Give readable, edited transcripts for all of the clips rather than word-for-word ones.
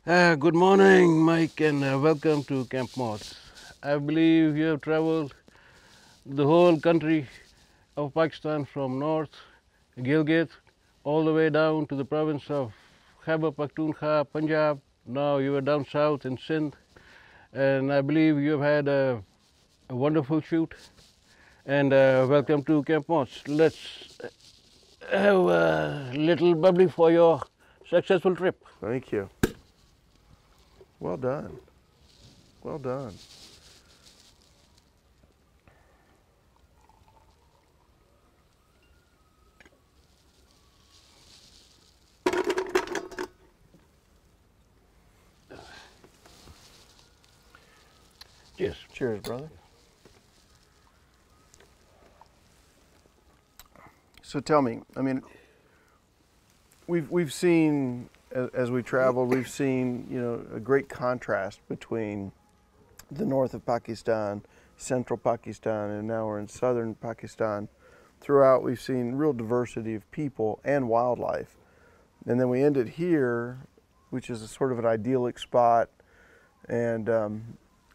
Good morning, Mike, and welcome to Camp Mortz. I believe you have traveled the whole country of Pakistan from north, Gilgit, all the way down to the province of Khyber Pakhtunkhwa, Punjab. Now you are down south in Sindh, and I believe you have had a wonderful shoot. And welcome to Camp Mortz. Let's have a little bubbly for your successful trip. Thank you. Well done. Well done. Cheers. Cheers, brother. So tell me, I mean, we've seen as we travel, we've seen a great contrast between the north of Pakistan, central Pakistan, and now we're in southern Pakistan. Throughout, we've seen real diversity of people and wildlife, and then we ended here, which is a sort of an idyllic spot, and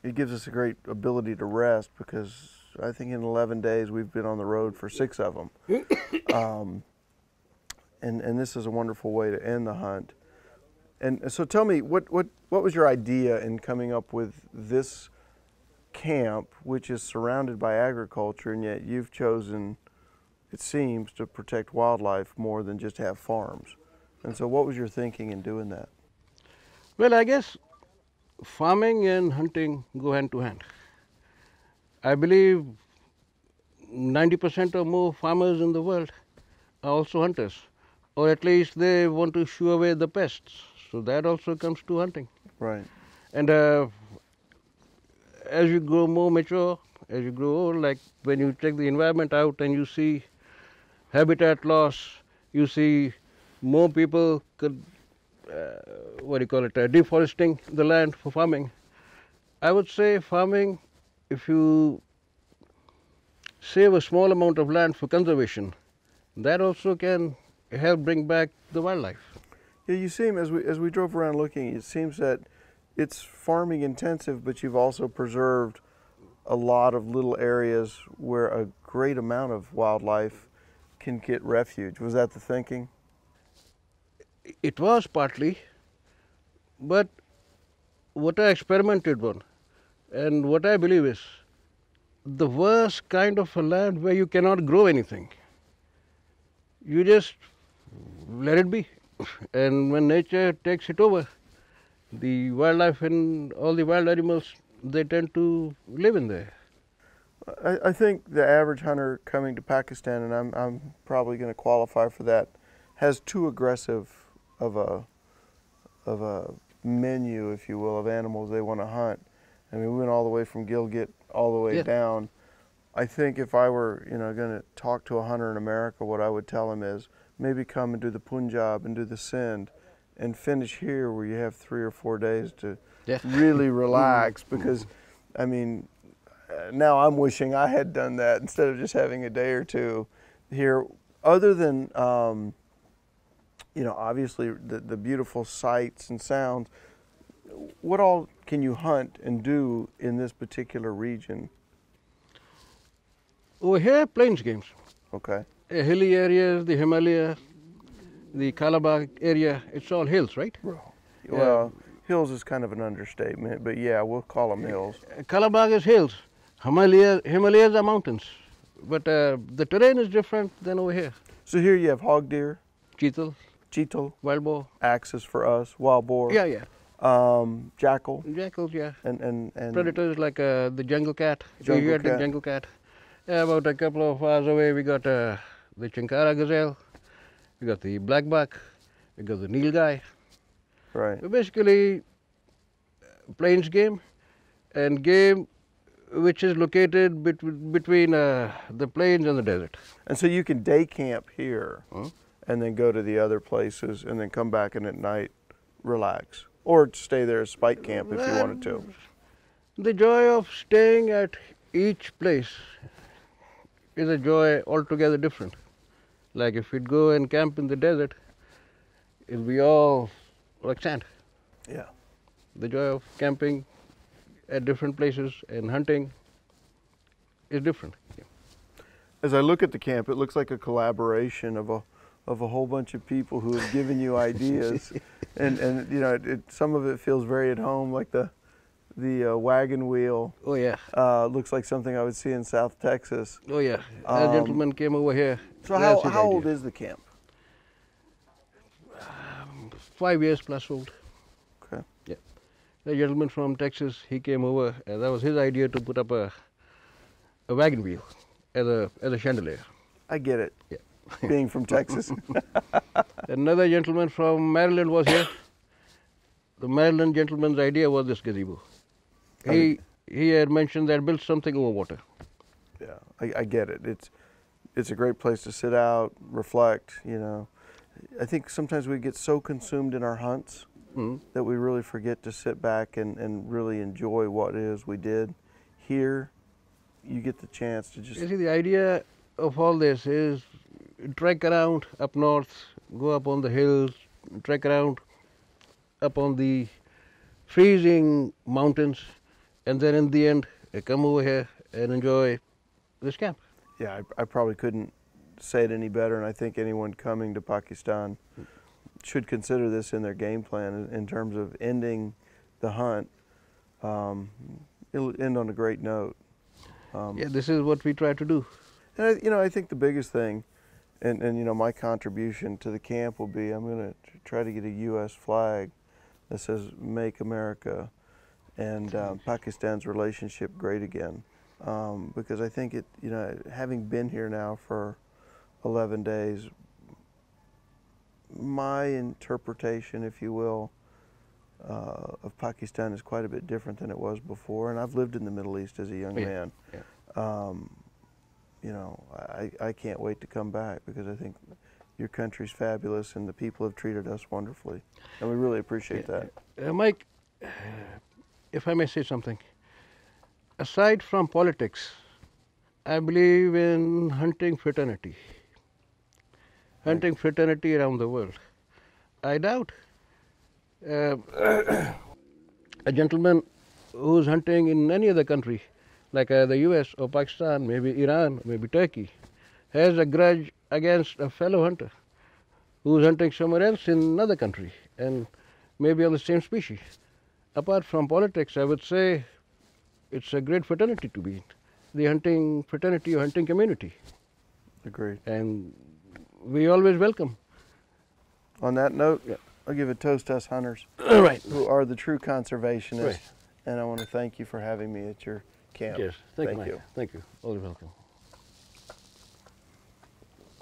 it gives us a great ability to rest because I think in 11 days we've been on the road for 6 of them. And this is a wonderful way to end the hunt. And so tell me, what was your idea in coming up with this camp, which is surrounded by agriculture, and yet you've chosen, it seems, to protect wildlife more than just have farms? And so what was your thinking in doing that? Well, I guess farming and hunting go hand to hand. I believe 90% or more farmers in the world are also hunters, or at least they want to shoo away the pests. So that also comes to hunting. Right. And as you grow more mature, as you grow old, like when you take the environment out and you see habitat loss, you see more people deforesting the land for farming. I would say farming, if you save a small amount of land for conservation, that also can help bring back the wildlife. Yeah, you seem, as we drove around looking, it seems that it's farming intensive, but you've also preserved a lot of little areas where a great amount of wildlife can get refuge. Was that the thinking? It was partly, but what I experimented on and what I believe is the worst kind of a land where you cannot grow anything. You just let it be. And when nature takes it over, the wildlife and all the wild animals, they tend to live in there. I think the average hunter coming to Pakistan, and I'm probably going to qualify for that, has too aggressive of a menu, if you will, of animals they want to hunt. I mean, we went all the way from Gilgit all the way down. I think if I were, going to talk to a hunter in America, what I would tell him is maybe come and do the Punjab and do the Sindh and finish here where you have 3 or 4 days to really relax, because, I mean, now I'm wishing I had done that instead of just having a day or two here. Other than, obviously the beautiful sights and sounds, what all can you hunt and do in this particular region? Over here, plains games. Okay. Hilly areas, the Himalaya, the Kalabagh area, it's all hills, right? Well, hills is kind of an understatement, but yeah, we'll call them hills. Kalabagh is hills. Himalayas are mountains. But the terrain is different than over here. So here you have hog deer, Cheetal, wild boar. axis for us, wild boar. Yeah. Jackal. Jackals, yeah. And predators like the jungle cat. Jungle cat. The jungle cat. Yeah, about a couple of hours away, we got the Chinkara gazelle, we got the blackbuck, we got the nilgai. Right. So basically, plains game and game which is located between the plains and the desert. And so you can day camp here and then go to the other places and then come back and at night relax. Or stay there as spike camp if you wanted to. The joy of staying at each place is a joy altogether different. Like if we'd go and camp in the desert, it'll be all like sand. Yeah. the joy of camping at different places and hunting is different. Yeah. As I look at the camp, it looks like a collaboration of a whole bunch of people who have given you ideas, and you know, some of it feels very at home, like the wagon wheel. Oh yeah. Looks like something I would see in South Texas. Oh yeah. A gentleman came over here. So how old is the camp? 5 years plus old. Okay. Yeah. The gentleman from Texas, he came over, and that was his idea to put up a wagon wheel as a chandelier. I get it. Yeah. Being from Texas. Another gentleman from Maryland was here. The Maryland gentleman's idea was this gazebo. He had mentioned that built something over water. Yeah, I get it. It's a great place to sit out, reflect, you know. I think sometimes we get so consumed in our hunts that we really forget to sit back and really enjoy what it is we did. Here, you get the chance to just... You see, the idea of all this is trek around up north, go up on the hills, trek around up on the freezing mountains, and then in the end, come over here and enjoy this camp. Yeah, I probably couldn't say it any better, and I think anyone coming to Pakistan should consider this in their game plan in terms of ending the hunt. It'll end on a great note. Yeah, this is what we try to do. And you know, I think the biggest thing, and you know, my contribution to the camp will be I'm going to try to get a U.S. flag that says "Make America" and Pakistan's relationship great again, because I think it, you know, having been here now for 11 days, my interpretation, if you will, of Pakistan is quite a bit different than it was before. And I've lived in the Middle East as a young man. Yeah. You know, I can't wait to come back because I think your country's fabulous and the people have treated us wonderfully. And we really appreciate that. Mike, if I may say something, aside from politics, I believe in hunting fraternity. Hunting fraternity around the world. I doubt a gentleman who's hunting in any other country, like the US or Pakistan, maybe Iran, maybe Turkey, has a grudge against a fellow hunter who's hunting somewhere else in another country and maybe on the same species. Apart from politics, I would say it's a great fraternity to be in. The hunting fraternity or hunting community. Agreed. And we always welcome. On that note, I'll give a toast to us hunters Right. who are the true conservationists. Right. And I want to thank you for having me at your camp. Yes, thank you. You. Thank you. Always welcome.